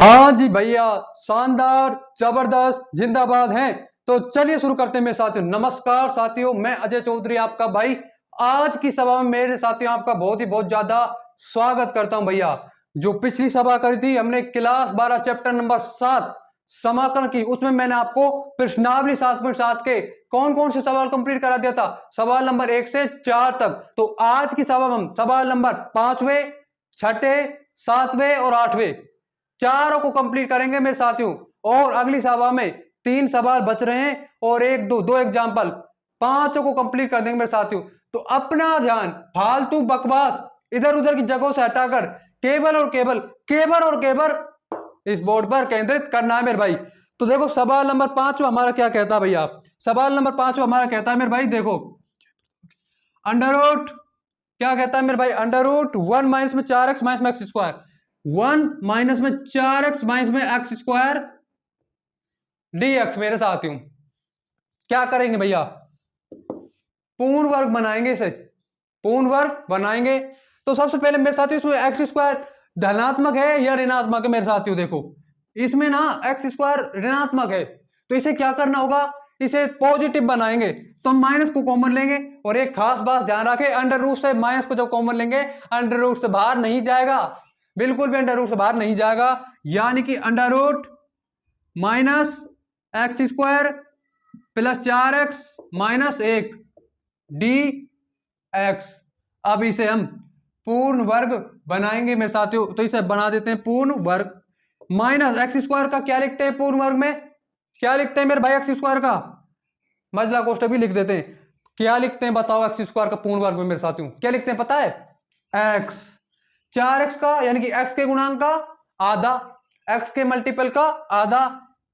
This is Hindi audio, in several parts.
हाँ जी भैया, शानदार जबरदस्त जिंदाबाद हैं। तो चलिए शुरू करते हैं मेरे साथियों। नमस्कार साथियों, मैं अजय चौधरी आपका भाई आज की सभा में मेरे साथियों आपका बहुत ज्यादा स्वागत करता हूं भैया। जो पिछली सभा करी थी हमने क्लास 12 चैप्टर नंबर 7 समाकलन की, उसमें मैंने आपको प्रश्नावली 7.7 के कौन कौन से सवाल कंप्लीट करा दिया था, सवाल नंबर 1 से 4 तक। तो आज की सभा में हम सवाल नंबर 5वें, 6ठे, 7वें और 8वें चारों को कंप्लीट करेंगे मेरे साथियों। और अगली सभा में 3 सवाल बच रहे हैं और दो एग्जाम्पल, पांचों को कंप्लीट कर देंगे मेरे साथियों। तो अपना ध्यान फालतू बकवास इधर उधर की जगहों से हटाकर केवल और केवल इस बोर्ड पर केंद्रित करना है मेरे भाई। तो देखो सवाल नंबर 5 हमारा क्या कहता है भैया। सवाल नंबर 5 हमारा कहता है मेरे भाई, देखो अंडर रूट, क्या कहता है मेरे भाई, अंडर रूट 1 माइनस में 4x माइनस में एक्स स्क्वायर, 1 माइनस में 4x माइनस में एक्स स्क्वायर dx। मेरे साथ हूं, क्या करेंगे भैया, पूर्ण वर्ग बनाएंगे, इसे पूर्ण वर्ग बनाएंगे। तो सबसे पहले मेरे साथियों इसमें एक्स स्क्वायर धनात्मक है या ऋणात्मक है मेरे साथियों। देखो इसमें ना एक्स स्क्वायर ऋणात्मक है, तो इसे क्या करना होगा, इसे पॉजिटिव बनाएंगे। तो हम माइनस को कॉमन लेंगे और एक खास बात ध्यान रखें, अंडर रूट से माइनस को जब कॉमन लेंगे अंडर रूट से बाहर नहीं जाएगा, बिल्कुल भी अंडर रूट से बाहर नहीं जाएगा। यानी कि under root minus x square plus 4x minus 1 d x. अब इसे हम पूर्ण वर्ग बनाएंगे मेरे साथियों, तो इसे बना देते हैं पूर्ण वर्ग। माइनस एक्स स्क्वायर का क्या लिखते हैं पूर्ण वर्ग में, क्या लिखते हैं मेरे भाई एक्स स्क्वायर का, मजला कोष्टक भी लिख देते हैं। क्या लिखते हैं बताओ एक्स स्क्वायर का पूर्ण वर्ग में मेरे साथियों, क्या लिखते हैं पता है, एक्स, 4x का यानी कि x के गुणांक का आधा, x के मल्टीपल का आधा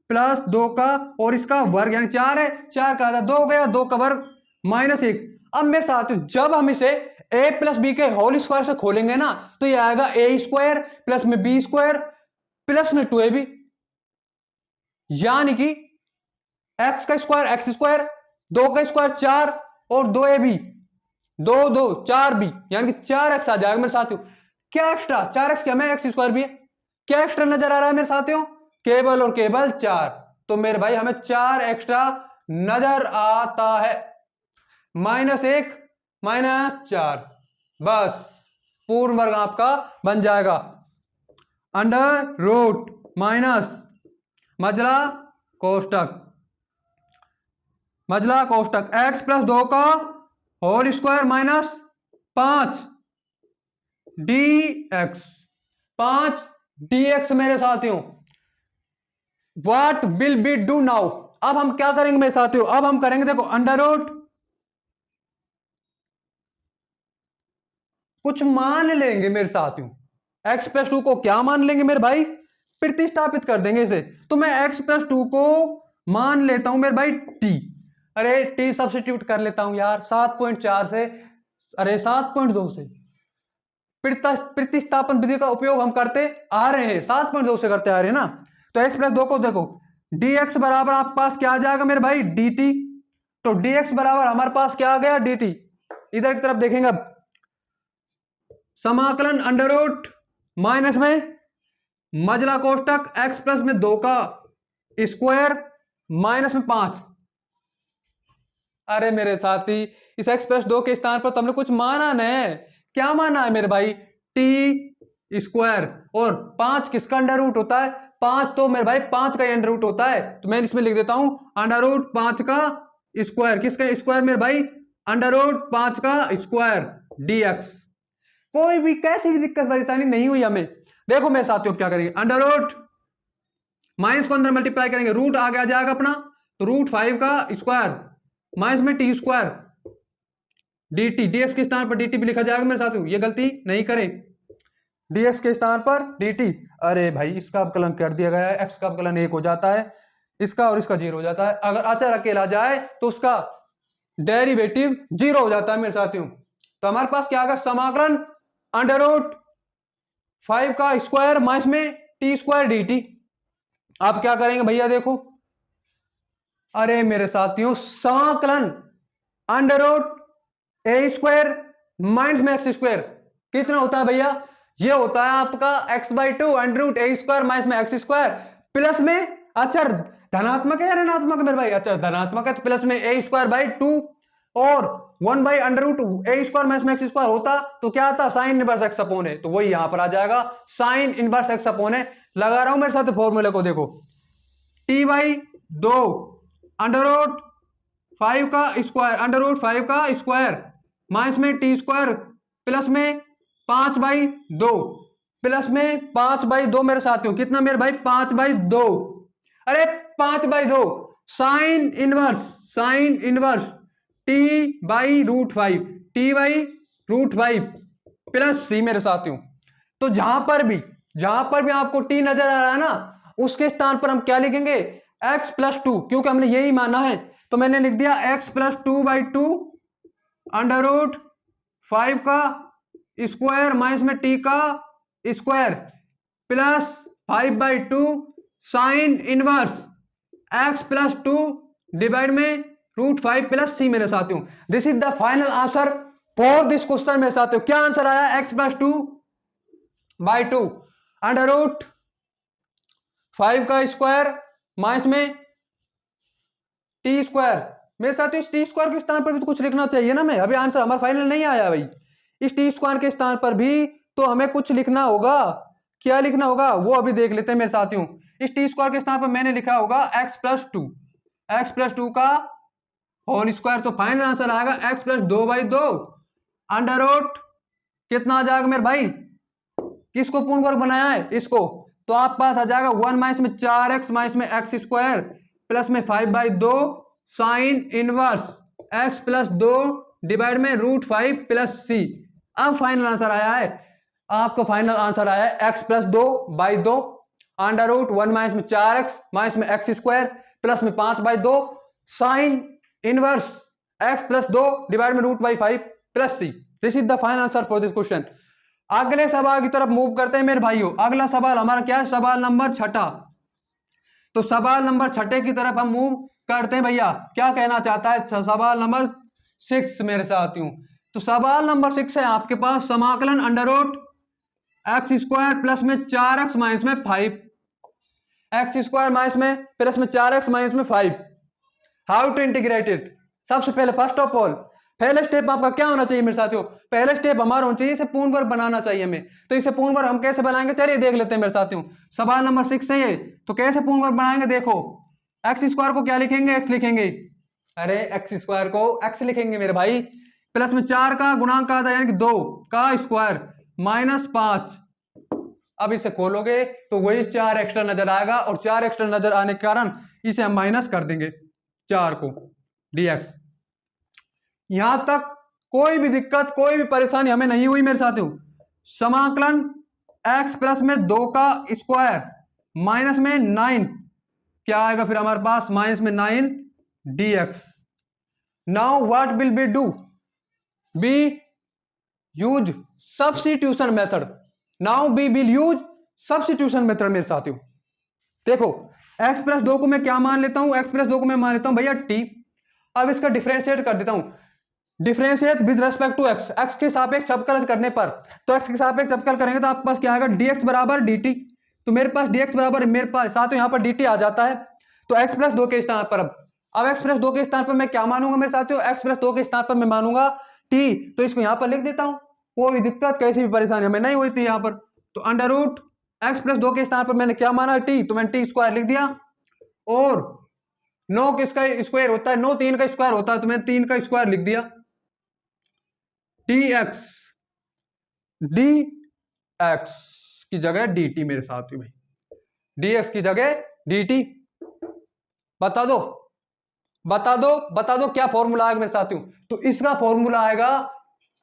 प्लस 2 का और इसका वर्ग यानी 4 है, 4 का आधा 2 हो गया, 2 का वर्ग माइनस 1। अब मेरे साथियों जब हम इसे a प्लस बी के होल स्क्वायर से खोलेंगे ना, तो ये आएगा a स्क्वायर प्लस में बी स्क्वायर प्लस में 2ab, यानी कि x का स्क्वायर एक्स स्क्वायर, 2 का स्क्वायर 4 और 2ab, 2 2 4b, यानी कि 4x आ जाएगा मेरे साथियों। क्या एक्स्ट्रा 4x क्या में एक्स स्क्वायर भी है, क्या एक्स्ट्रा नजर आ रहा है मेरे साथियों, केवल और केवल 4। तो मेरे भाई हमें 4 एक्स्ट्रा नजर आता है, -1 -4, बस पूर्ण वर्ग आपका बन जाएगा। अंडर रूट माइनस मजला कोष्टक x प्लस 2 का whole square minus 5 dx, 5 dx मेरे साथियों। What will be do now, अब हम क्या करेंगे मेरे साथियों, अब हम करेंगे देखो अंडर रूट, कुछ मान लेंगे मेरे साथियों, x प्लस 2 को क्या मान लेंगे मेरे भाई, प्रतिस्थापित कर देंगे इसे। तो मैं x प्लस 2 को मान लेता हूं मेरे भाई t, अरे t सब्स्टिट्यूट कर लेता हूं यार, 7.4 से, अरे 7.2 से प्रतिस्थापन विधि का उपयोग हम करते आ रहे हैं, 7.2 से करते आ रहे हैं ना। तो x प्लस 2 को देखो dx बराबर आपके पास क्या आ जाएगा मेरे भाई dt, तो dx बराबर हमारे पास क्या आ गया dt। इधर की तरफ देखेंगे अब, समाकलन अंडर रूट माइनस में मजला कोष्टक x प्लस में 2 का स्क्वायर माइनस में 5। अरे मेरे साथी इस x प्लस 2 के स्थान पर तुमने कुछ माना नहीं, क्या माना है मेरे भाई, टी स्क्वायर, और 5 किसका अंडर रूट होता है, 5 तो मेरे भाई 5 का अंडर रूट होता है। तो मैं इसमें लिख देता हूं अंडर रूट 5 का स्क्वायर, किसका स्क्वायर मेरे भाई, अंडर रूट 5 का स्क्वायर dx। कोई भी कैसी भी दिक्कत परेशानी नहीं हुई हमें। देखो मेरे साथियों क्या करेंगे, अंडर रूट माइनस को अंदर मल्टीप्लाई करेंगे, रूट आगे आ जाएगा अपना, तो रूट 5 का स्क्वायर माइनस में टी स्क्वायर dt, dx के स्थान पर dt भी लिखा जाएगा मेरे साथियों, ये गलती नहीं करें, dx के स्थान पर dt। अरे भाई इसका अवकलन कर दिया गया है, x का अवकलन 1 हो जाता है, इसका और इसका 0 हो जाता है, अगर अचर अकेला जाए तो उसका डेरिवेटिव 0 हो जाता है मेरे साथियों। तो हमारे पास क्या आएगा, समाकलन अंडर रूट 5 का स्क्वायर माइनस में टी स्क्वायर dt। आप क्या करेंगे भैया देखो, अरे मेरे साथियों समाकलन under root a square minus में एक्स स्क्वायर कितना होता है भैया, ये होता है आपका x/2 under root a square minus में एक्स स्क्वायर प्लस में, अच्छा धनात्मक है या ऋणात्मक है मेरे भाई, अच्छा धनात्मक है तो प्लस में ए स्क्वायर बाई 2 और 1 by under root a square minus में एक्स स्क्वायर होता तो क्या आता, साइन इनवर्स एक्स अपोन है, तो वही यहां पर आ जाएगा साइन इनवर्स एक्स अपोन है। लगा रहा हूं मेरे साथ फॉर्मूले को, देखो टी बाई 2 अंडर रूट 5 का स्क्वायर अंडर रूट 5 का स्क्वायर माइनस में टी स्क्वायर प्लस में 5/2 प्लस में 5/2 मेरे साथियों, कितना मेरे भाई 5/2, अरे 5/2 sine inverse t by root 5 t by root 5 plus c मेरे साथियों। तो जहां पर भी आपको टी नजर आ रहा है ना, उसके स्थान पर हम क्या लिखेंगे, x+2, क्योंकि हमने यही माना है, तो मैंने लिख दिया x+2/2 अंडर रूट 5 का स्क्वायर माइनस में टी का square plus 5/2 sine inverse x+2 divide में रूट 5 प्लस सी मेरे साथियों। This is the final answer for this question मेरे साथियों। क्या आंसर आया, x+2/2 अंडर रूट 5 का स्क्वायर माइनस में टी स्क्वायर। मेरे साथियों इस टी स्क्वायर के स्थान पर भी तो कुछ लिखना चाहिए ना, मैं अभी आंसर हमारा फाइनल नहीं आया भाई, इस टी स्क्वायर के स्थान पर भी तो हमें कुछ लिखना होगा। क्या लिखना होगा वो अभी देख लेते हैं मेरे साथियों। इस टी स्क्वायर के स्थान पर मैंने लिखा होगा x+2 का होल स्क्वायर, तो फाइनल आंसर आएगा x+2/2 अंडर रूट कितना आ जाएगा मेरे भाई, किसको पूर्ण वर्ग बनाया है इसको, तो आप पास आ जाएगा 1 माइनस में 4x माइनस में एक्स स्क्वायर प्लस में 5/2 साइन इनवर्स x+2 डिवाइड में रूट 5 प्लस सी। अब फाइनल आंसर आया है, आपका फाइनल आंसर आया है x+2/2 अंडर रूट 1 माइनस में 4x माइनस में एक्स स्क्वायर प्लस में 5/2 साइन इनवर्स x+2 डिवाइड में root 5 plus c. This is the final answer for this question. अगले सवाल की तरफ मूव करते हैं मेरे भाइयों। अगला सवाल हमारा क्या है, सवाल नंबर 6। तो सवाल नंबर 6 की तरफ हम मूव करते हैं भैया। क्या कहना चाहता है सवाल नंबर 6 मेरे साथियों। तो सवाल नंबर 6 है आपके पास, समाकलन under root x square plus में 4x माइनस में 5 एक्स स्क्वायर माइनस में प्लस में 4x माइनस में 5, हाउ टू इंटीग्रेट इट। सबसे पहले फर्स्ट ऑफ ऑल पहले स्टेप आपका क्या होना चाहिए मेरे साथियों, पहले स्टेप हमारा होना चाहिए इसे पूर्ण वर्ग बनाना चाहिए हमें। तो इसे पूर्ण वर्ग हम कैसे बनाएंगे, चलिए देख लेते हैं मेरे साथियों। सवाल नंबर 6 है ये, तो कैसे पूर्ण वर्ग बनाएंगे, देखो एक्स स्क्वायर को क्या लिखेंगे, एक्स लिखेंगे, अरे एक्स स्क्वायर को एक्स लिखेंगे मेरे भाई, प्लस में 4 का गुणांक आता है यानी कि 2 का स्क्वायर माइनस 5। अब इसे खोलोगे तो वही 4 एक्स्ट्रा नजर आएगा और 4 एक्स्ट्रा नजर आने के कारण इसे हम माइनस कर देंगे 4 को dx। यहां तक कोई भी दिक्कत कोई भी परेशानी हमें नहीं हुई मेरे साथियों। समाकलन x प्लस में 2 का स्क्वायर माइनस में 9 क्या आएगा फिर हमारे पास, माइनस में 9 dx। Now what will be do, be use substitution method. Now be will use substitution method मेरे साथियों। देखो x प्लस 2 को मैं क्या मान लेता हूं, x प्लस 2 को मैं मान लेता हूं भैया t। अब इसका डिफरेंशिएट कर देता हूं, differentiate with respect to x, x के सापेक्ष अवकलन करने पर, तो x के सापेक्ष अवकलन करेंगे तो आपके पास क्या आएगा dx बराबर dt। तो मेरे पास dx बराबर मेरे पास साथ यहाँ पर dt आ जाता है। तो x प्लस 2 के स्थान पर अब x प्लस 2 के स्थान पर मैं क्या मानूंगा मेरे साथियों, x प्लस 2 के स्थान पर मैं मानूंगा t। तो इसको यहाँ पर लिख देता हूँ, कोई दिक्कत कैसी भी परेशानी हमें नहीं हुई थी यहाँ पर। तो अंडर रूट एक्स प्लस 2 के स्थान पर मैंने क्या माना t, तो मैंने टी स्क्वायर लिख दिया। और 9 किसका स्क्वायर होता है, 9 3 का स्क्वायर होता है, तो मैंने 3 का स्क्वायर लिख दिया। dx dx की जगह dt मेरे साथ ही भाई, dx की जगह dt। बता दो क्या फॉर्मूला आएगा मेरे साथियों। तो इसका फॉर्मूला आएगा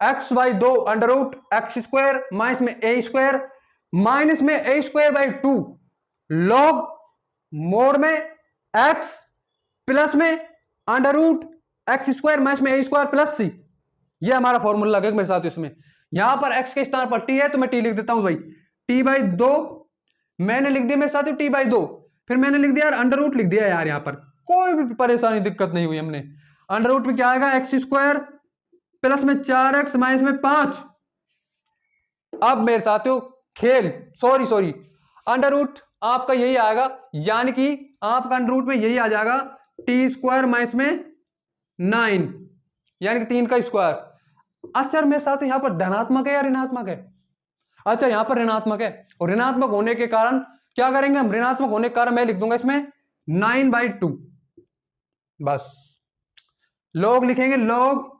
x/2 under root x square minus में a स्क्वायर माइनस में a square by 2 log mod में x प्लस में under root x square minus में a स्क्वायर प्लस c। ये हमारा फॉर्मूला लगेगा मेरे साथ। इसमें यहां पर x के स्थान पर t है तो मैं t लिख देता हूं भाई, t/2 मैंने लिख दिया मेरे साथ t/2, फिर मैंने लिख दिया यार अंडर रूट लिख दिया यार, यहां पर कोई भी परेशानी दिक्कत नहीं हुई हमने। अंडर रूट में क्या आएगा एक्स स्क्वायर प्लस में 4x माइनस में 5। अब मेरे साथियों खेल सॉरी अंडर रूट आपका यही आएगा, यानी कि आपका अंडर रूट में यही आ जाएगा टी स्क्वायर माइनस में 9, यानी कि 3 का स्क्वायर। अच्छा मेरे साथ यहां पर धनात्मक है या ऋणात्मक है? अच्छा यहां पर ऋणात्मक है, और ऋणात्मक होने के कारण क्या करेंगे हम, ऋणात्मक होने के कारण मैं लिख दूंगा इसमें 9/2, बस लॉग लिखेंगे, लॉग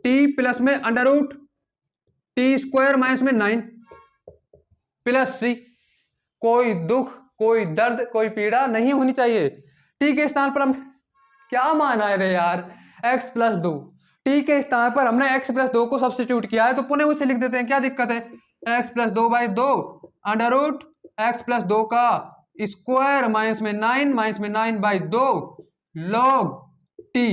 टी प्लस में under root t square minus में 9 प्लस सी। कोई दुख, कोई दर्द, कोई पीड़ा नहीं होनी चाहिए। टी के स्थान पर हम क्या माना है रे यार, x प्लस 2, टी के स्थान पर हमने x प्लस 2 को सब्स्टिट्यूट किया है, तो पुनः उसे लिख देते हैं, क्या दिक्कत है, x plus 2/2 under root x plus 2 का स्क्वायर माइनस में 9/2 लॉग टी।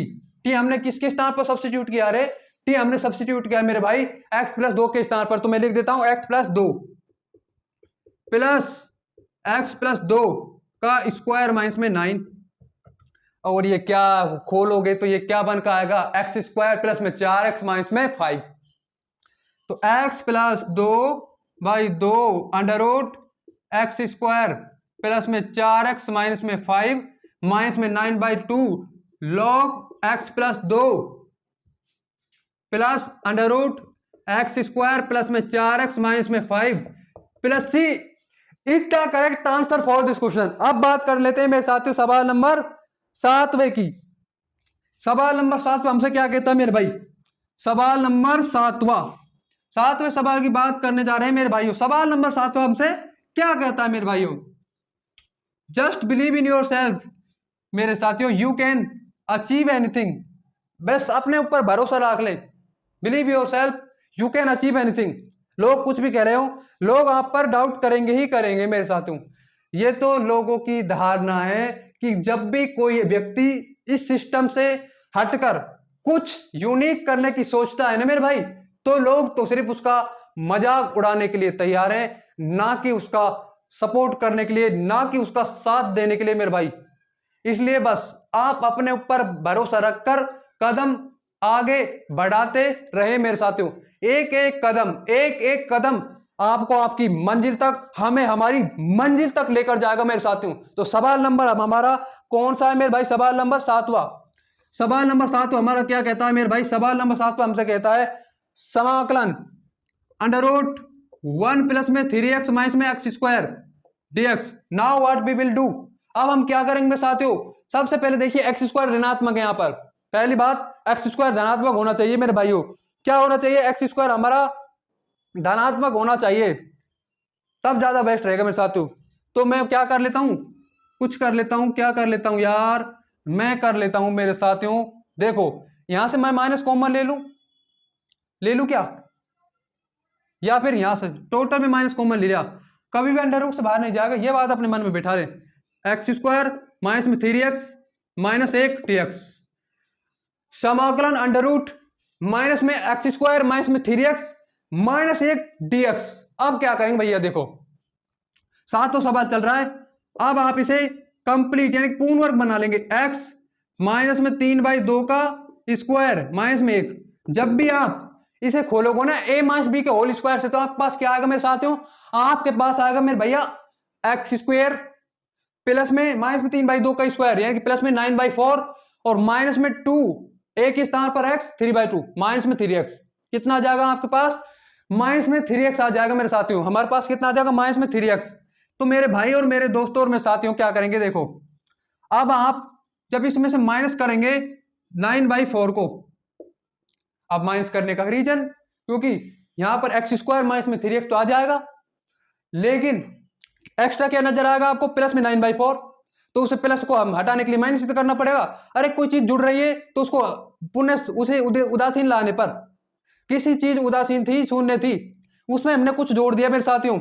टी हमने किसके स्थान पर सब्स्टिट्यूट किया रे, टी हमने सब्स्टिट्यूट किया मेरे भाई x प्लस 2 के स्थान पर, तो मैं लिख देता हूं x plus 2 plus x plus 2 का स्क्वायर माइनस में 9, और ये क्या खोलोगे तो ये क्या बन का आएगा, एक्स स्क्वायर प्लस में 4x माइनस में 5, तो x plus 2/2 under root x square plus में 4x माइनस में 5 माइनस में 9/2 log x plus 2 plus under root x square plus में 4x माइनस में 5 plus c is the correct answer for this question. अब बात कर लेते हैं मेरे साथियों सवाल नंबर 7वें की। सवाल नंबर 7 हमसे क्या कहता है मेरे भाई, सवाल नंबर 7वें सवाल की बात करने जा रहे हैं मेरे भाइयों। सवाल नंबर 7 हमसे क्या कहता है मेरे भाइयों, just believe in your self. मेरे साथियों यू कैन अचीव एनीथिंग, बस अपने ऊपर भरोसा रख ले, believe your self you can achieve anything. लोग कुछ भी कह रहे हो, लोग आप पर डाउट करेंगे ही करेंगे मेरे साथियों। ये तो लोगों की धारणा है कि जब भी कोई व्यक्ति इस सिस्टम से हटकर कुछ यूनिक करने की सोचता है ना मेरे भाई, तो लोग तो सिर्फ उसका मजाक उड़ाने के लिए तैयार है, ना कि उसका सपोर्ट करने के लिए, ना कि उसका साथ देने के लिए मेरे भाई। इसलिए बस आप अपने ऊपर भरोसा रखकर कदम आगे बढ़ाते रहे मेरे साथियों। एक एक कदम आपको आपकी मंजिल तक, हमें हमारी मंजिल तक लेकर जाएगा मेरे साथियों। तो सवाल नंबर अब हमारा कौन सा है मेरे भाई, सवाल नंबर 7वां। सवाल नंबर 7 हमारा क्या कहता है मेरे भाई, सवाल नंबर 7 हमसे कहता है समाकलन अंडर रूट 1 प्लस में 3x माइनस में x square dx। Now what we will do, अब हम क्या करेंगे साथियों, सबसे पहले देखिए x स्क्वायर ऋणात्मक है, यहां पर पहली बात x स्क्वायर धनात्मक होना चाहिए मेरे भाइयों। क्या होना चाहिए, x स्क्वायर हमारा धनात्मक होना चाहिए, तब ज्यादा बेस्ट रहेगा मेरे साथियों। तो मैं क्या कर लेता हूं, क्या कर लेता हूं यार, मैं कर लेता हूं मेरे साथियों, देखो यहां से मैं माइनस कॉमन ले लूं क्या, या फिर यहां से टोटल में माइनस कॉमन ले लिया, कभी भी अंडर रूट से बाहर नहीं जाएगा, ये बात अपने मन में बैठा ले। एक्स स्क्वायर माइनस में 3x माइनस 1 dx, समाकलन अंडर रूट माइनस में एक्स स्क्वायर माइनस में 3x माइनस 1 dx। अब क्या करेंगे भैया, देखो 7वां सवाल चल रहा है, अब आप इसे कंप्लीट यानी पूर्ण वर्ग बना लेंगे, x माइनस में 3/2 का स्क्वायर माइनस में 1। जब भी आप इसे खोलोगे ना a माइनस b के होल स्क्वायर से, तो आपके पास क्या आएगा मेरे साथियों, आपके पास आएगा मेरे भैया एक्स स्क्वायर प्लस में माइनस में 3/2 का स्क्वायर यानी कि प्लस में 9/4 और माइनस में 2 a के स्थान पर x 3/2 माइनस में 3x। कितना आ जाएगा आपके पास, माइनस में 3x आ जाएगा मेरे साथियों, हमारे पास कितना आ जाएगा माइनस में 3x। तो मेरे भाई और मेरे दोस्तों और मेरे साथियों क्या करेंगे, देखो अब आप जब इसमें से माइनस करेंगे 9/4 को, अब माइनस करने का रीजन, क्योंकि यहां पर एक्स स्क्वायर माइनस में 3x तो आ जाएगा, लेकिन एक्स्ट्रा क्या नजर आएगा आपको, प्लस में 9/4, तो उसे प्लस को हम हटाने के लिए माइनस तो करना पड़ेगा। अरे कोई चीज जुड़ रही है तो उसको पुनः उसे उदासीन लाने पर, किसी चीज उदासीन थी, शून्य थी, उसमें हमने कुछ जोड़ दिया मेरे साथियों,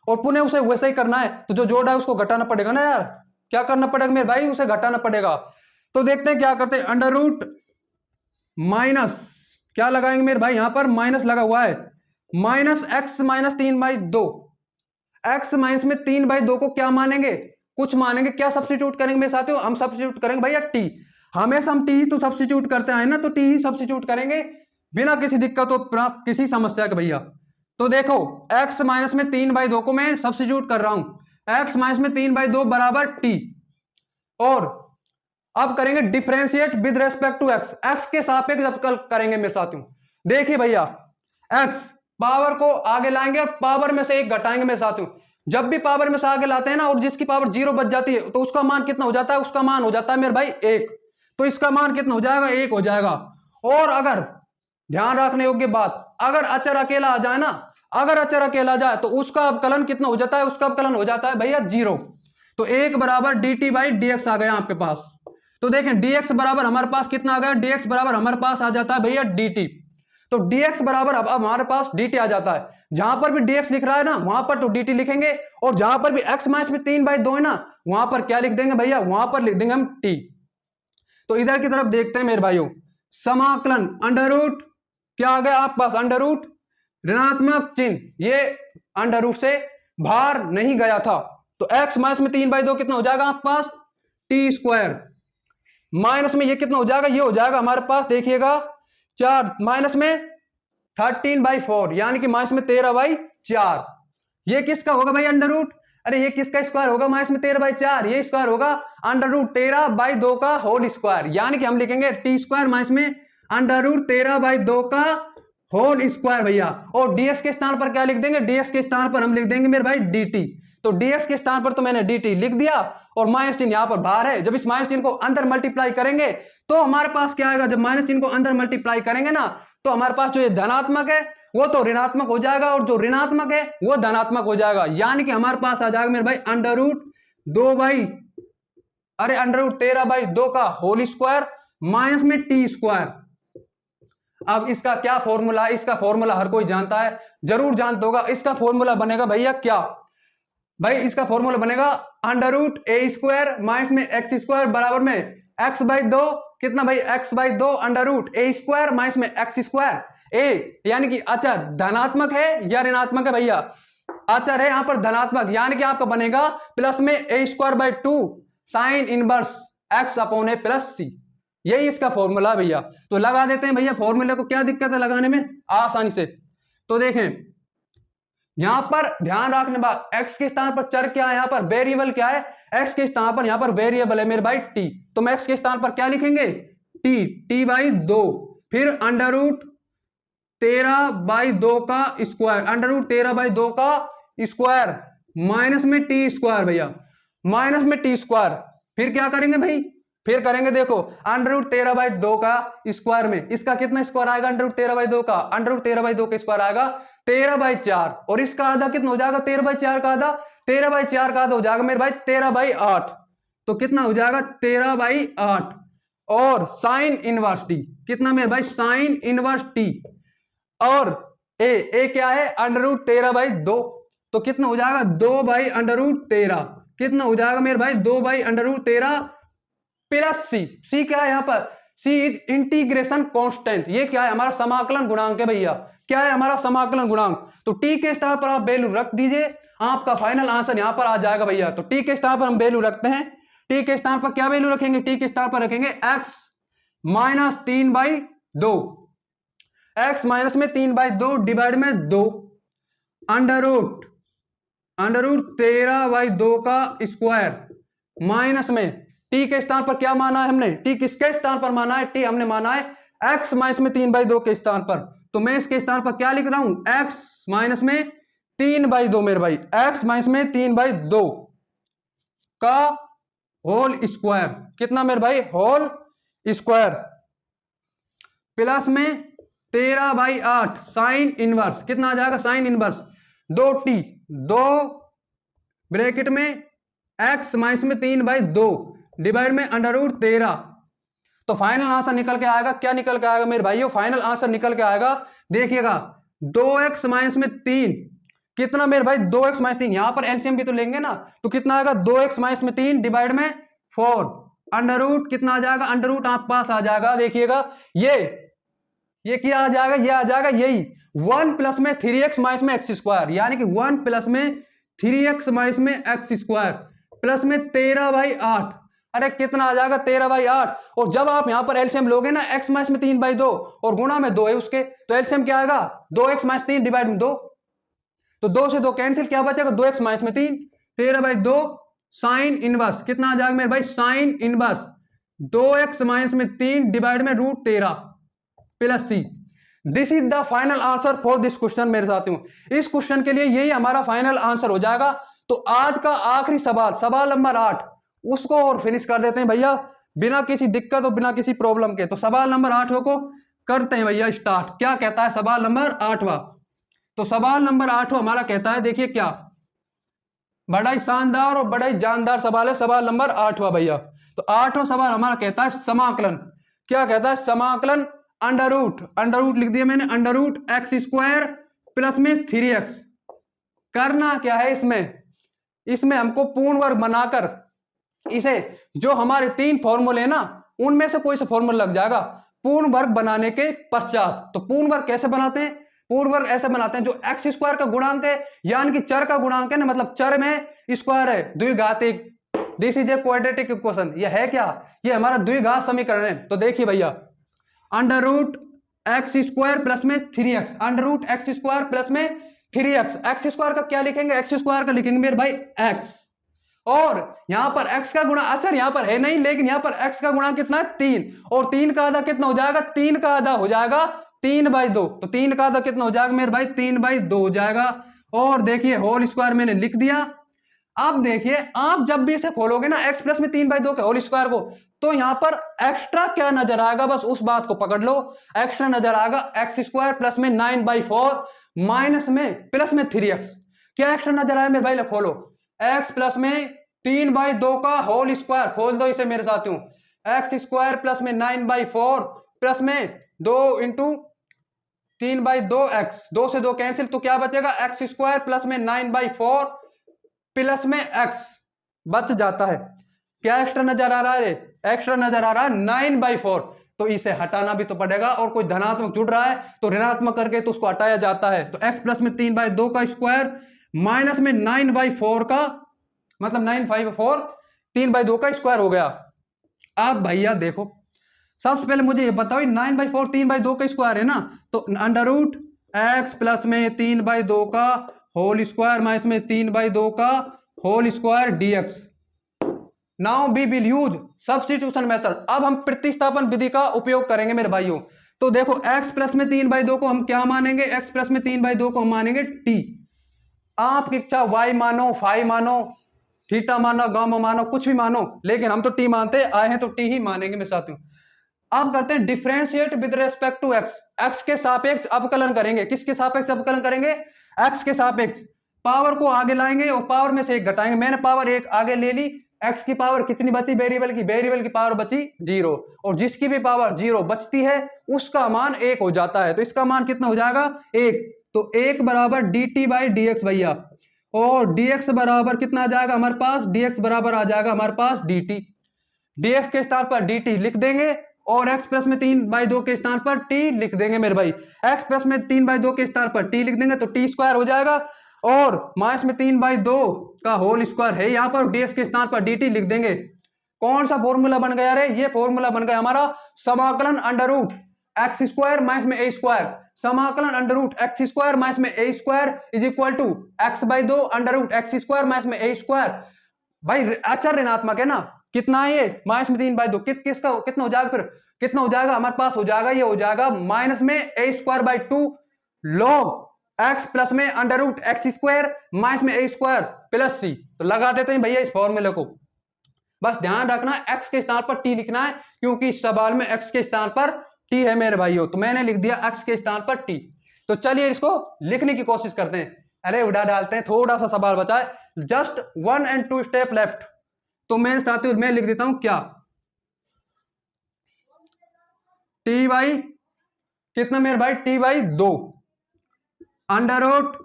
और पुनः उसे वैसा ही करना है, तो जो जोड़ा है उसको घटाना पड़ेगा ना यार, क्या करना पड़ेगा मेरे भाई, उसे घटाना पड़ेगा। तो देखते हैं क्या करते हैं, अंडर रूट माइनस क्या लगाएंगे मेरे भाई, यहां पर माइनस लगा हुआ है, minus x minus 3/2, x minus में 3/2 को क्या मानेंगे, कुछ मानेंगे, क्या सब्स्टिट्यूट करेंगे मेरे साथियों, हम सब्स्टिट्यूट करेंगे भैया टी, हमेशा हम टी ही तो सब्स्टिट्यूट करते हैं ना, तो टी ही सब्स्टिट्यूट करेंगे बिना किसी दिक्कत और किसी समस्या के भैया। तो देखो x माइनस में 3/2 को मैं सब्स्टिट्यूट कर रहा हूं, x माइनस में 3/2 बराबर t। और अब करेंगे differentiate with respect to x, x के सापेक्ष जब कल करेंगे मेरे साथियों। देखिए भैया x पावर को आगे लाएंगे और पावर में से 1 घटाएंगे मेरे साथियों। जब भी पावर में से आगे लाते हैं ना और जिसकी पावर 0 बच जाती है तो उसका मान कितना हो जाता है, उसका मान हो जाता है मेरे भाई 1। तो इसका मान कितना हो जाएगा, 1 हो जाएगा। और अगर ध्यान रखने योग्य बात, अगर अचर अकेला आ जाए ना, अगर अचर अकेला जाए तो उसका अवकलन कितना हो जाता है, उसका अवकलन हो जाता है भैया 0। तो 1 बराबर dt बाई dx आ गया आपके पास। तो देखें dx बराबर हमारे पास कितना आ गया, dx बराबर हमारे पास आ जाता है भैया dt। तो dx बराबर अब हमारे पास dt आ जाता है। जहां पर भी dx लिख रहा है ना वहां पर तो dt लिखेंगे, और जहां पर भी x माइनस में 3/2 है ना वहां पर क्या लिख देंगे भैया, वहां पर लिख देंगे हम t। तो इधर की तरफ देखते हैं मेरे भाइयों, समाकलन अंडर रूट क्या आ गया आपके पास, अंडर रूट ऋणात्मक चिन्ह, ये अंडर रूट से बाहर नहीं गया था। तो x माइनस में 3/2 कितना हो जाएगा आपके पास, टी स्क्वायर। माइनस में ये कितना हो जाएगा, ये हो जाएगा हमारे पास देखिएगा 4, माइनस में 13/4 यानी कि माइनस में 13/4। ये किसका होगा भाई अंडर रूट, अरे ये किसका स्क्वायर होगा, माइनस में 13/4, ये स्क्वायर होगा अंडर रूट 13/2 का होल स्क्वायर। यानी कि हम लिखेंगे टी स्क्वायर माइनस में अंडर रूट 13/2 का होल स्क्वायर भैया। और डीएक्स के स्थान पर क्या लिख देंगे, डीएक्स के स्थान पर हम लिख देंगे मेरे भाई dt। तो dx के स्थान पर तो मैंने dt लिख दिया, और माइनस चिन्ह यहां पर बाहर है। जब इस माइनस चिन्ह को अंदर मल्टीप्लाई करेंगे तो हमारे पास क्या आएगा, जब माइनस चिन्ह को अंदर मल्टीप्लाई करेंगे ना तो हमारे पास जो ये धनात्मक है वो तो ऋणात्मक हो जाएगा, और जो ऋणात्मक है वो धनात्मक हो जाएगा। यानी कि हमारे पास आ जाएगा मेरे भाई अंडर रूट 13/2 का होल स्क्वायर माइनस में टी स्क्वायर। अब इसका क्या फॉर्मूला है, इसका फॉर्मूला हर कोई जानता है, जरूर जानता होगा। इसका फॉर्मूला बनेगा भैया क्या भाई, इसका फॉर्मूला बनेगा under root a square minus में एक्स स्क्वायर बराबर में x/2 कितना भाई, x/2 under root a square minus में एक्स स्क्वायर। ए यानी कि अचर धनात्मक है या ऋणात्मक है भैया, अचर है यहां पर धनात्मक, यानी कि आपका बनेगा प्लस में a²/2 sine inverse x upon a plus c. यही इसका फॉर्मूला है भैया। तो लगा देते हैं भैया फॉर्मूले को, क्या दिक्कत है लगाने में, आसानी से। तो देखें यहां पर ध्यान रखने बात, x के स्थान पर चर क्या है, यहां पर वेरिएबल क्या है, x के स्थान पर यहां पर वेरिएबल है मेरे भाई t। तो मैं x के स्थान पर क्या लिखेंगे t/2, फिर अंडर रूट 13/2 का स्क्वायर, अंडर रूट 13/2 का स्क्वायर माइनस में टी स्क्वायर भैया, माइनस में टी स्क्वायर। फिर क्या करेंगे भाई, फिर करेंगे देखो अंडर रूट 13/2 का स्क्वायर में इसका कितना स्क्वायर आएगा, अंडर रूट 13/2 का, अंडर रूट 13/2 का स्क्वायर आएगा 13/4, और इसका आधा कितना हो जाएगा, 13/4 का आधा, 13/4 का आधा हो जाएगा मेरे भाई 13/8। तो कितना हो जाएगा 13/8, और साइन इनवर्स टी कितना मेरे भाई, साइन इनवर्स टी। और ए क्या है, अंडर रूट 13/2, तो कितना हो जाएगा 2/√13, कितना हो जाएगा मेरे भाई 2/√13 प्लस सी। सी क्या है यहाँ पर, सी इज इंटीग्रेशन कांस्टेंट, ये क्या है हमारा समाकलन गुणांक है भैया, क्या है हमारा समाकलन गुणांक। तो टी के स्थान पर आप वैल्यू रख दीजिए, आपका फाइनल आंसर यहां पर आ जाएगा भैया। तो टी के स्थान पर हम वैल्यू रखते हैं, टी के स्थान पर क्या वैल्यू रखेंगे, टी के स्थान पर रखेंगे x माइनस 3/2, x माइनस में 3/2 डिवाइड में 2 अंडर रूट 13/2 का स्क्वायर माइनस में टी के स्थान पर क्या माना है हमने, टी किसके स्थान पर माना है, टी हमने माना है x माइनस में 3/2 के स्थान पर। तो मैं इसके स्थान पर क्या लिख रहा हूं, x माइनस में 3/2 मेरे भाई, x माइनस में 3/2 का होल स्क्वायर, कितना मेरे भाई होल स्क्वायर, प्लस में 13/8 साइन इनवर्स, कितना आ जाएगा साइन इनवर्स 2t, 2 ब्रैकेट में x माइनस में 3/2 डिवाइड में अंडर रूट 13। तो फाइनल आंसर निकल के आएगा, क्या निकल के आएगा मेरे भाइयों, फाइनल आंसर निकल के आएगा देखिएगा 2x माइनस में 3, कितना मेरे भाई 2x माइनस 3, यहां पर एलसीएम भी तो लेंगे ना, तो कितना आएगा 2x माइनस में 3 डिवाइड में 4 अंडर रूट, कितना आ जाएगा अंडर रूट आपके पास आ जाएगा देखिएगा ये क्या आ जाएगा, ये आ जाएगा यही 1 प्लस में 3x माइनस में एक्स स्क्वायर, यानी कि 1 प्लस में 3x माइनस में एक्स स्क्वायर प्लस में 13/8, अरे कितना आ जाएगा 13/8। और जब आप यहां पर एलसीएम लोगे ना x माइनस में 3/2 और गुणा में 2 है उसके, तो एलसीएम क्या आएगा 2x माइनस 3 डिवाइड में 2, तो 2 से 2 कैंसिल, क्या बचेगा 2x माइनस में 3, 13/2 साइन इनवर्स कितना आ जाएगा मेरे भाई, साइन इनवर्स 2x माइनस में 3 डिवाइड में √13 plus c. This is the final answer for this question मेरे साथियों। इस क्वेश्चन के लिए यही हमारा फाइनल आंसर हो जाएगा। तो आज का आखिरी सवाल, सवाल नंबर 8, उसको और फिनिश कर देते हैं भैया बिना किसी दिक्कत और बिना किसी प्रॉब्लम के। तो सवाल नंबर 8 को करते हैं भैया स्टार्ट। क्या कहता है सवाल नंबर 8वां? तो सवाल नंबर 8वां हमारा कहता है, देखिए क्या बड़ा ही शानदार और बड़ा ही जानदार सवाल है सवाल नंबर 8वां भैया। तो 8वां सवाल हमारा कहता है समाकलन। क्या कहता है? समाकलन अंडर रूट लिख दिया मैंने, अंडर रूट x² प्लस में 3x। करना क्या है इसमें हमको पूर्ण वर्ग बनाकर इसे जो हमारे 3 फॉर्मूले हैं ना उनमें से कोई सा फॉर्मूला लग जाएगा पूर्ण वर्ग बनाने के पश्चात। तो पूर्ण वर्ग कैसे बनाते हैं? पूर्ण वर्ग ऐसे बनाते हैं, जो x² का गुणांक है यानी कि चर का गुणांक है ना, मतलब चर में स्क्वायर है द्विघातिक, this is a quadratic equation. ये है क्या? ये हमारा द्विघात समीकरण है। तो देखिए भैया अंडर रूट x² प्लस में 3x, under root x² plus में 3x, x² का क्या लिखेंगे? x² का लिखेंगे मेरे भाई x, और यहां पर x का गुणा अच्छा यहां पर है नहीं, लेकिन यहां पर x का गुणा कितना है 3, और 3 का आधा कितना हो जाएगा? 3 का आधा हो जाएगा 3/2। तो 3 का आधा कितना हो जाएगा मेरे भाई? 3/2 हो जाएगा। और देखिए होल स्क्वायर मैंने लिख दिया। अब देखिए आप जब भी इसे खोलोगे ना x प्लस में 3/2 के होल स्क्वायर को, तो यहां पर एक्स्ट्रा क्या नजर आएगा? बस उस बात को पकड़ लो, एक्स्ट्रा नजर आएगा x² प्लस में 9/4 माइनस में प्लस में 3x। क्या एक्स्ट्रा नजर आया मेरे भाई? खोलो, x प्लस में 3/2 का होल स्क्वायर, खोल दो इसे मेरे साथियों, x² प्लस में 9/4 प्लस में 2 इंटू 3/2x, 2 से 2 कैंसिल, तो क्या बचेगा? x² प्लस में 9/4 प्लस में x बच जाता है। क्या एक्स्ट्रा नजर आ रहा है? एक्स्ट्रा नजर आ रहा है 9/4, तो इसे हटाना भी तो पड़ेगा, और कोई धनात्मक जुड़ रहा है तो ऋणात्मक करके तो उसको हटाया जाता है। तो x प्लस में 3/2 का स्क्वायर माइनस में 9/4 का, मतलब 9/4 3/2 का स्क्वायर हो गया। अब भैया देखो सबसे पहले मुझे ये बताओ 9/4 3/2 का स्क्वायर है ना, तो अंडर रूट x प्लस में 3/2 का होल स्क्वायर माइनस में 3/2 का whole square dx। Now we will use substitution method. अब हम प्रतिस्थापन विधि का उपयोग करेंगे मेरे भाइयों। तो देखो x प्लस में 3/2 को हम क्या मानेंगे? x प्लस में 3/2 को हम मानेंगे t। आपकी इच्छा y मानो, फाई मानो, थीटा मानो, गामा मानो, कुछ भी मानो, लेकिन हम तो t मानते आए हैं तो t ही मानेंगे मेरे साथियों। अब करते हैं differentiate with respect to x। x के सापेक्ष अवकलन करेंगे। किसके सापेक्ष अवकलन करेंगे? x के सापेक्ष। पावर को आगे लाएंगे और पावर में से एक घटाएंगे। मैंने पावर 1 आगे ले ली, x की पावर कितनी बची? वेरिएबल की पावर बची 0, और जिसकी भी पावर 0 बचती है उसका मान 1 हो जाता है। तो इसका मान कितना हो जाएगा? 1। तो 1 बराबर dt/dx भैया, और dx बराबर कितना आ जाएगा हमारे पास? dx बराबर आ जाएगा हमारे पास dt। dx के स्थान पर dt लिख देंगे, और x प्लस में 3/2 के स्थान पर t लिख देंगे मेरे भाई। x प्लस में 3/2 के स्थान पर t लिख देंगे तो t² हो जाएगा, और माइनस में 3/2 का होल स्क्वायर है यहाँ पर, dx के स्थान पर dt लिख देंगे। कौन सा फॉर्मूला बन गया रे? ये फॉर्मूला बन गया हमारा समाकलन अंडर रूट x² माइनस में a², समाकलन अंडर रूट x² माइनस में a² is equal to x/2 under root x² minus में a²। भाई अचर ऋणात्मक है ना, कितना है ये? माइनस में 3/2, किसका कितना हो जाएगा? फिर कितना हो जाएगा हमारे पास? हो जाएगा ये हो जाएगा माइनस में a²/2 log x प्लस में अंडर रूट x² माइनस में a² प्लस c। तो लगा देते हैं भैया इस फॉर्मूले को। बस ध्यान रखना x के स्थान पर t लिखना है, क्योंकि इस सवाल में x के स्थान पर t है मेरे भाइयों। तो मैंने लिख दिया x के स्थान पर t। तो चलिए इसको लिखने की कोशिश करते हैं। अरे उड़ा डालते हैं, थोड़ा सा सवाल बचा है, जस्ट 1 and 2 स्टेप लेफ्ट। तो मेरे साथियों मैं लिख देता हूं क्या, t/, कितना मेरे भाई? t/2 under root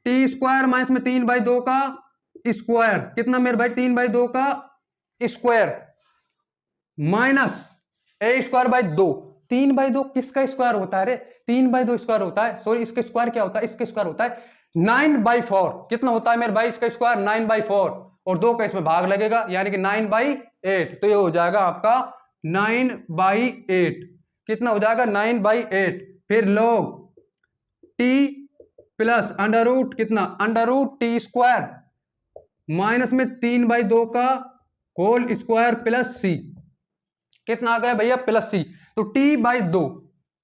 t² minus में 3/2 का स्क्वायर, कितना मेरे भाई? 3/2 का स्क्वायर माइनस a²/2। 3/2 किसका स्क्वायर होता है रे? 3/2 स्क्वायर होता है, सॉरी इसका स्क्वायर क्या होता है? इसका स्क्वायर होता है 9/4। कितना होता है मेरे भाई इसका स्क्वायर? 9/4, और 2 का इसमें भाग लगेगा यानी कि 9/8। तो ये हो जाएगा आपका 9/8। कितना हो जाएगा? 9/8। फिर log t plus under root कितना, under root t square minus में 3/2 का होल स्क्वायर प्लस सी। कितना आ गया भैया, प्लस सी। तो t/2।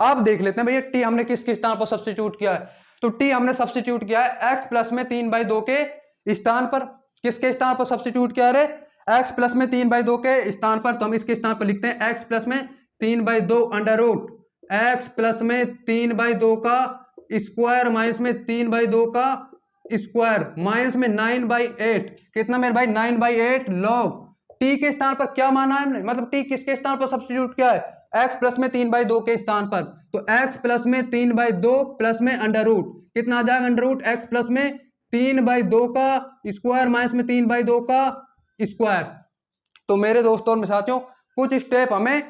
अब देख लेते हैं भैया टी हमने किसके स्थान पर सब्स्टिट्यूट किया है। तो टी हमने सब्स्टिट्यूट किया है x प्लस में 3/2 के स्थान पर। किसके स्थान पर सब्स्टिट्यूट किया रे, x प्लस में 3/2 के स्थान पर। तो हम इसके स्थान पर लिखते हैं x प्लस में 3/2 अंडर रूट x प्लस में 3/2 का स्क्वायर माइनस में 3/2 का स्क्वायर माइनस में 9/8। कितना मेरे भाई, 9/8 लॉग टी के स्थान पर क्या माना है हमने, मतलब टी किसके स्थान पर सब्स्टिट्यूट किया है, x प्लस में 3/2 के स्थान पर। तो x प्लस में 3/2 प्लस में अंडर रूट कितना आ जाएगा, अंडर रूट x प्लस में 3/2 का स्क्वायर माइनस में 3/2 का स्क्वायर। तो मेरे दोस्तों और साथियों कुछ स्टेप हमें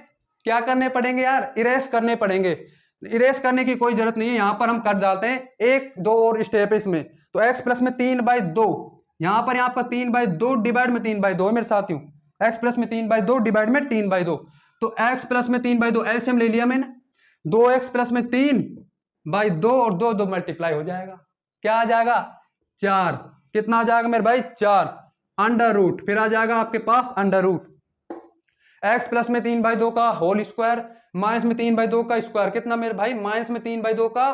क्या करने पड़ेंगे यार, इरेज करने पड़ेंगे। इरेज करने की कोई जरूरत नहीं है, यहां पर हम कर डालते हैं 1-2 और स्टेप इसमें। तो x प्लस में 3/2 यहां पर आपका 3/2 डिवाइड में 3/2 है मेरे साथियों, x प्लस में 3/2 डिवाइड में 3/2। तो x प्लस में 3/2 एलसीएम ले लिया मैंने, 2x प्लस में 3/2 और 2 मल्टीप्लाई हो जाएगा, क्या आ जाएगा 4। कितना आ जाएगा मेरे भाई 4 अंडर रूट, फिर आ जाएगा आपके पास अंडर रूट x प्लस में 3/2 का होल स्क्वायर माइनस में 3/2 का स्क्वायर। कितना मेरे भाई, माइनस में 3/2 का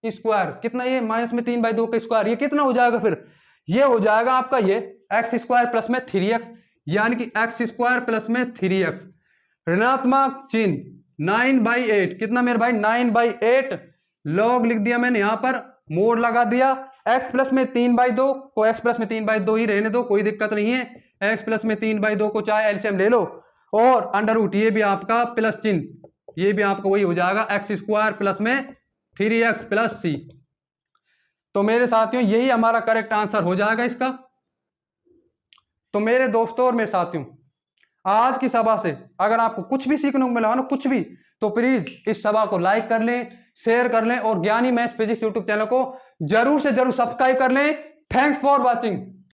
स्क्वायर। कितना ये माइनस में 3/2 का स्क्वायर, ये कितना हो जाएगा, फिर ये हो जाएगा आपका ये x स्क्वायर प्लस में 3x, यानी कि x स्क्वायर प्लस में 3x ऋणात्मक चिन्ह 9/8। कितना मेरे भाई 9/8 लॉग लिख दिया मैंने, यहां पर मोड लगा दिया। x प्लस में 3/2 को x प्लस में 3/2 ही रहने दो, कोई दिक्कत नहीं है। x प्लस में 3/2 को चाहे एलसीएम ले लो, और अंडर रूट ये भी आपका प्लस चिन्ह, ये भी आपका वही हो जाएगा x स्क्वायर प्लस में 3x प्लस सी। तो मेरे साथियों यही हमारा करेक्ट आंसर हो जाएगा इसका। तो मेरे दोस्तों और मेरे साथियों आज की सभा से अगर आपको कुछ भी सीखने को मिला हो ना, कुछ भी, तो प्लीज इस सभा को लाइक कर लें, शेयर कर लें, और ज्ञानी मैथ्स फिजिक्स यूट्यूब चैनल को जरूर से जरूर सब्सक्राइब कर लें। Thanks for watching.